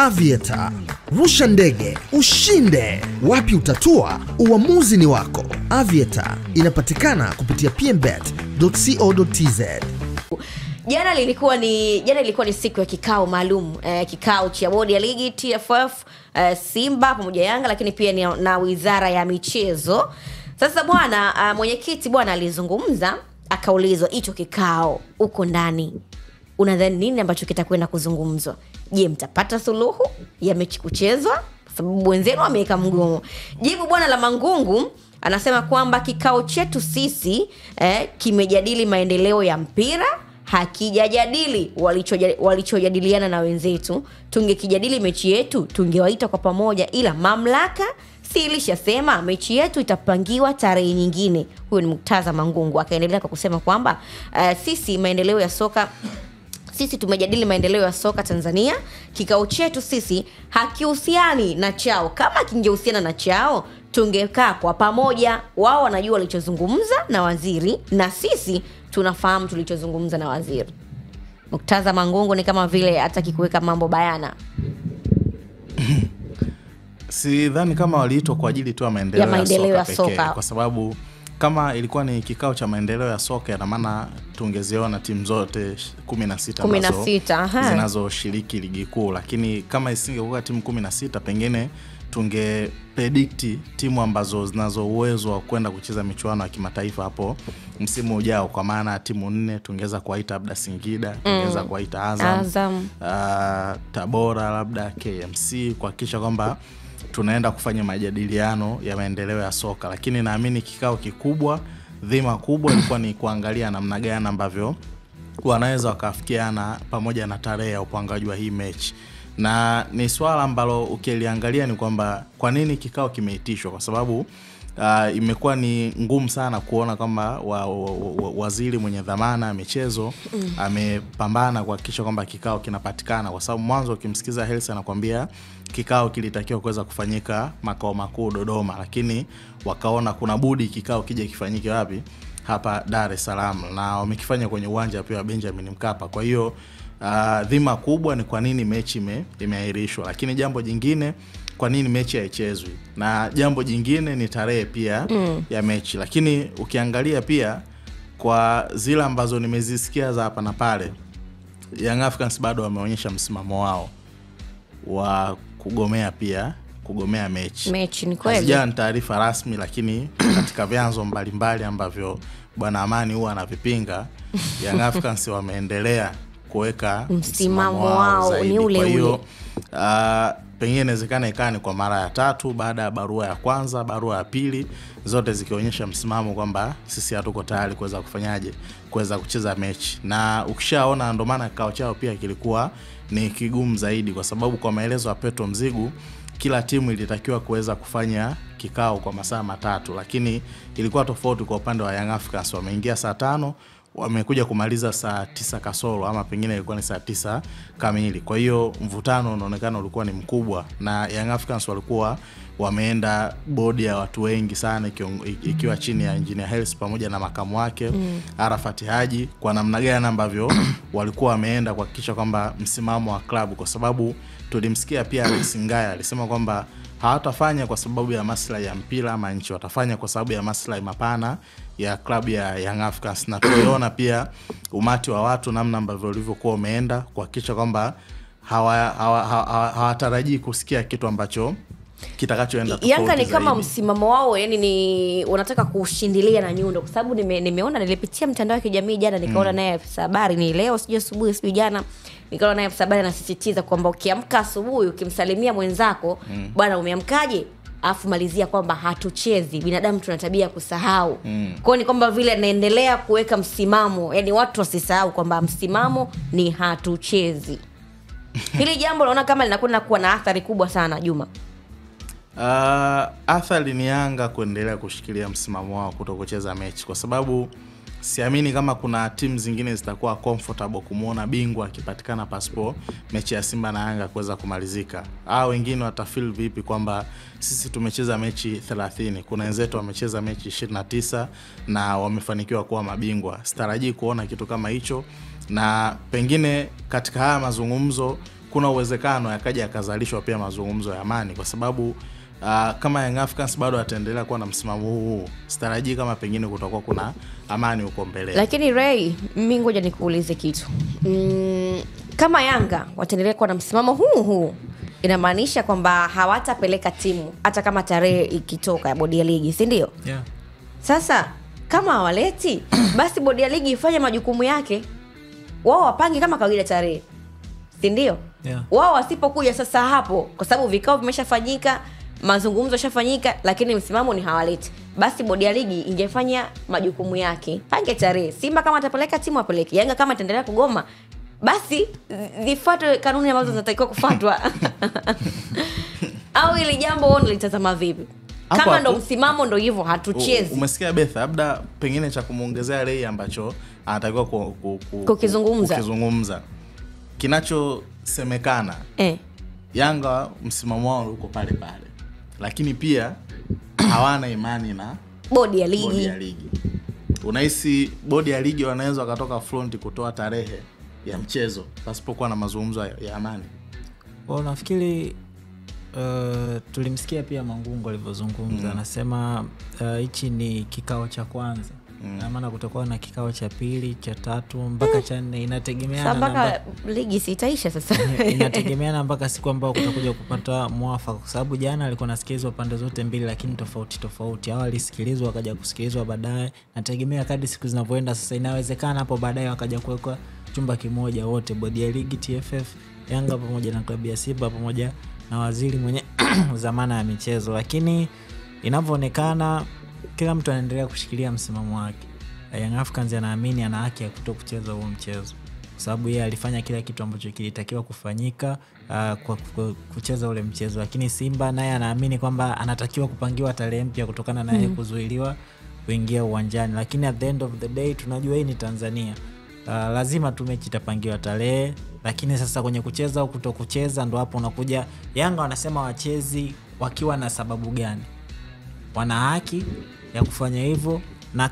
Aviator. Rusha ndege, ushinde. Wapi utatua? Uamuzi ni wako. Aviator inapatikana kupitia pmbet.co.tz. Jana ilikuwa ni siku ya kikao maalum, kikao cha bodi ya ligi TFF, Simba pamoja Yanga, lakini pia na Wizara ya Michezo. Sasa bwana mwenyekiti bwana alizungumza, akaulizwa hicho kikao uko ndani, unadhani nini ambacho kitakwenda kuzungumzwa? Je, mtapata suluhu ya mechi kuchezwa? Sababu wenzenu wameweka mgomo. Jibu bwana la Mangungu anasema kwamba kikao chetu sisi kimejadili maendeleo ya mpira, hakijajadili walichojadiliana na wenzetu. Tungekijadili mechi yetu tungewaita kwa pamoja, ila mamlaka si ilishasema mechi yetu itapangiwa tarehe nyingine. Huyo ni Murtaza Mangungu. Akaendelea kwa kusema kwamba sisi tumejadili maendeleo ya soka Tanzania. Kikao chetu sisi hakihusiani na chao. Kama kingehusiana na chao tungekaa kwa pamoja. Wao wanajua walichozungumza na waziri na sisi tunafahamu tulichozungumza na waziri. Murtaza Mangungu ni kama vile hataki kuweka mambo bayana. Sidhani kama waliitwa kwa ajili tu ya maendeleo ya soka, kwa sababu kama ilikuwa ni kikao cha maendeleo ya soka, ina maana tungeziona timu zote 16 zinazoshiriki ligi kuu. Lakini kama isingekuwa timu 16, pengine tungepredict timu ambazo zinazo uwezo wa kwenda kucheza michuano ya kimataifa hapo msimu ujao. Kwa maana timu 4 tungeweza kuwaita labda Singida, tungeweza kuwaita Azam, Tabora, labda KMC, kuhakikisha kwamba tunaenda kufanya majadiliano ya maendeleo ya soka. Lakini naamini kikao kikubwa, dhima kubwa ilikuwa ni kuangalia namna gani ambavyo wanaweza wakafikiana pamoja na tarehe ya upangaji wa hii mechi. Na ni swala ambalo ukiliangalia ni kwamba kwa nini kikao kimeitishwa, kwa sababu imekuwa ni ngumu sana kuona kwamba waziri mwenye dhamana ya michezo amepambana kuhakikisha kwamba kikao kinapatikana. Kwa sababu mwanzo ukimsikiza Hersi anakuambia kikao kilitakiwa kuweza kufanyika makao makuu Dodoma, lakini wakaona kuna budi kikao kije kifanyike wapi? Hapa Dar es Salaam, na wamekifanya kwenye uwanja pia wa Benjamin Mkapa. Kwa hiyo dhima kubwa ni kwa nini mechi imeahirishwa. Lakini jambo jingine, kwa nini mechi haichezwi, na jambo jingine ni tarehe pia ya mechi. Lakini ukiangalia pia kwa zile ambazo nimezisikia za hapa na pale, Young Africans bado wameonyesha msimamo wao wa kugomea mechi. Ni kweli sijana taarifa rasmi, lakini katika vyanzo mbalimbali ambavyo bwana Amani huwa anavipinga, Young Africans wameendelea kuweka msimamo wao ni ule. Kwa hiyo pengine inawezekana ikani kwa mara ya 3 baada ya barua ya kwanza, barua ya pili, zote zikionyesha msimamo kwamba sisi hatuko tayari kuweza kucheza mechi. Na ukishaona ndio maana kikao chao pia kilikuwa ni kigumu zaidi, kwa sababu kwa maelezo ya Petro Mzigu kila timu ilitakiwa kuweza kufanya kikao kwa masaa 3, lakini ilikuwa tofauti kwa upande wa Young Africans. Wameingia saa 5, wamekuja kumaliza saa 9 kasoro, ama pengine ilikuwa ni saa 9 kamili. Kwa hiyo mvutano unaonekana ulikuwa ni mkubwa, na Young Africans walikuwa wameenda bodi ya watu wengi sana, ikiwa chini ya Engineer Hersi pamoja na makamu wake Arafat Haji, kwa namna gani ambavyo walikuwa wameenda kuhakikisha kwamba msimamo wa klabu. Kwa sababu tulimsikia pia Alex Ngaya alisema kwamba hawatafanya kwa sababu ya maslahi ya mpira ama nchi, watafanya kwa sababu ya maslahi mapana ya klabu ya Young Africans. Na tuliona pia umati wa watu namna ambavyo ulivyokuwa umeenda kuhakikisha kwamba hawatarajii kusikia kitu ambacho kitakachoenda tofauti. Yanga ni kama msimamo wao, yani ni wanataka kushindilia na nyundo, kwa sababu nimeona nilipitia mtandao wa kijamii jana, nikaona naye afisa habari ni leo sijui asubuhi sijui jana, nikaona naye afisa habari anasisitiza kwamba ukiamka asubuhi ukimsalimia mwenzako bwana umeamkaje, afu malizia kwamba hatuchezi, binadamu tuna tabia kusahau. Kwa ni kwamba vile anaendelea kuweka msimamo, yani watu wasisahau kwamba msimamo ni hatuchezi. Hili jambo naona kama linakwenda kuwa na athari kubwa sana, Juma. Athari ni Yanga kuendelea kushikilia msimamo wao kutokucheza mechi, kwa sababu siamini kama kuna timu zingine zitakuwa comfortable kumuona bingwa akipatikana pasipo mechi ya Simba na Yanga kuweza kumalizika. Wengine watafeel vipi kwamba sisi tumecheza mechi 30, kuna wenzetu wamecheza mechi 29 na wamefanikiwa kuwa mabingwa. Sitarajii kuona kitu kama hicho, na pengine katika haya mazungumzo kuna uwezekano yakaja yakazalishwa pia mazungumzo ya amani, kwa sababu kama Young Africans bado ataendelea kuwa na msimamo huu, sitarajii kama pengine kutakuwa kuna amani huko mbele. Lakini Ray, mimi ngoja nikuulize kitu. Kama Yanga wataendelea kuwa na msimamo huu, inamaanisha kwamba hawatapeleka timu hata kama tarehe ikitoka ya bodi ya ligi, si ndio? Yeah. Sasa kama hawaleti basi bodi ya ligi ifanye majukumu yake. Wao wapange kama kawaida tarehe, si ndio? Yeah. Wao wasipokuja sasa hapo, kwa sababu vikao vimeshafanyika, mazungumzo yashafanyika, lakini msimamo ni hawaleti, basi bodi ya ligi ingefanya majukumu yake, pange tarehe. Simba kama atapeleka timu apeleke, Yanga kama ataendelea kugoma basi zifuatwe kanuni ambazo zinatakiwa kufuatwa. Au ile jambo wao litazama vipi? Kama ndo msimamo ndo hivyo, hatuchezi. Umesikia Betha, labda pengine cha kumuongezea Ray ambacho anatakiwa kukizungumza. Kinachosemekana Yanga msimamo wao uko pale pale, lakini pia hawana imani na bodi ya ligi. Unahisi bodi ya ligi wanaweza wakatoka front kutoa tarehe ya mchezo pasipokuwa na mazungumzo ya amani? Nafikiri tulimsikia pia Mangungu alivyozungumza, anasema hichi ni kikao cha kwanza. Na maana kutakuwa na kikao cha pili, cha tatu mpaka cha 4, inategemeana mpaka ligi sitaisha sasa. Inategemeana mpaka siku ambayo kutakuja kupata mwafaka, kwa sababu jana alikuwa nasikilizwa pande zote mbili lakini tofauti. Hao walisikilizwa wakaja kusikilizwa baadaye. Nategemea kadri siku zinavyoenda sasa, inawezekana hapo baadaye wakaja kuweka chumba kimoja wote, bodi ya ligi, TFF, Yanga pamoja na klabu ya Simba pamoja na waziri mwenye zamana ya michezo. Lakini inavyoonekana kila mtu anaendelea kushikilia msimamo wake. Young Africans anaamini ana haki ya kutokucheza huo mchezo, kwa sababu yeye alifanya kila kitu ambacho kilitakiwa kufanyika kwa kucheza ule mchezo. Lakini Simba naye anaamini kwamba anatakiwa kupangiwa tarehe mpya kutokana na yeye kuzuiliwa kuingia uwanjani. Lakini at the end of the day tunajua hii ni Tanzania. Lazima tu mechi itapangiwa tarehe, lakini sasa kwenye kucheza au kutokucheza ndo hapo unakuja. Yanga wanasema wachezi wakiwa na sababu gani? Wana haki ya kufanya hivyo, na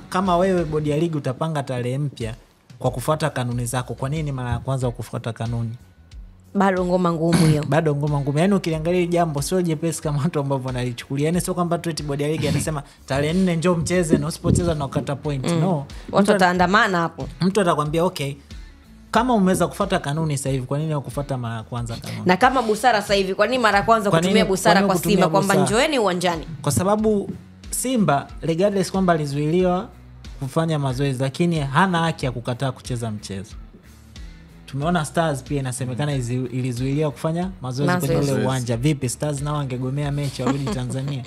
kama wewe bodi ya ligi utapanga tarehe mpya kwa kufuata kanuni zako, kwa nini mara ya kwanza kufuata kanuni? Bado ngoma ngumu hiyo. Bado ngoma ngumu. Yaani ukiangalia jambo sio jepesi kama watu ambao wanalichukulia. Yaani sio kwamba tu eti bodi ya ligi anasema tarehe 4 njoo mcheze na usipocheza na ukata point. No. Watu wataandamana hapo. Mtu atakwambia okay, kama umeweza kufuata kanuni sasa hivi, kwa nini hukufuata mara ya kwanza kanuni? Na kama busara sasa hivi, kwa nini mara ya kwanza kutumia busara kwa Simba kwamba njoeni uwanjani? Kwa sababu Simba regardless kwamba alizuiliwa kufanya mazoezi, lakini hana haki ya kukataa kucheza mchezo. Tumeona Stars pia inasemekana ilizuiliwa kufanya mazoezi kwenye ule uwanja. Vipi Stars nao wangegomea mechi warudi Tanzania?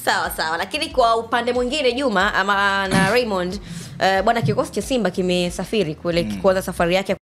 Sawa. Lakini kwa upande mwingine Juma ama na Raymond, bwana, kikosi cha Simba kimesafiri kuanza safari yake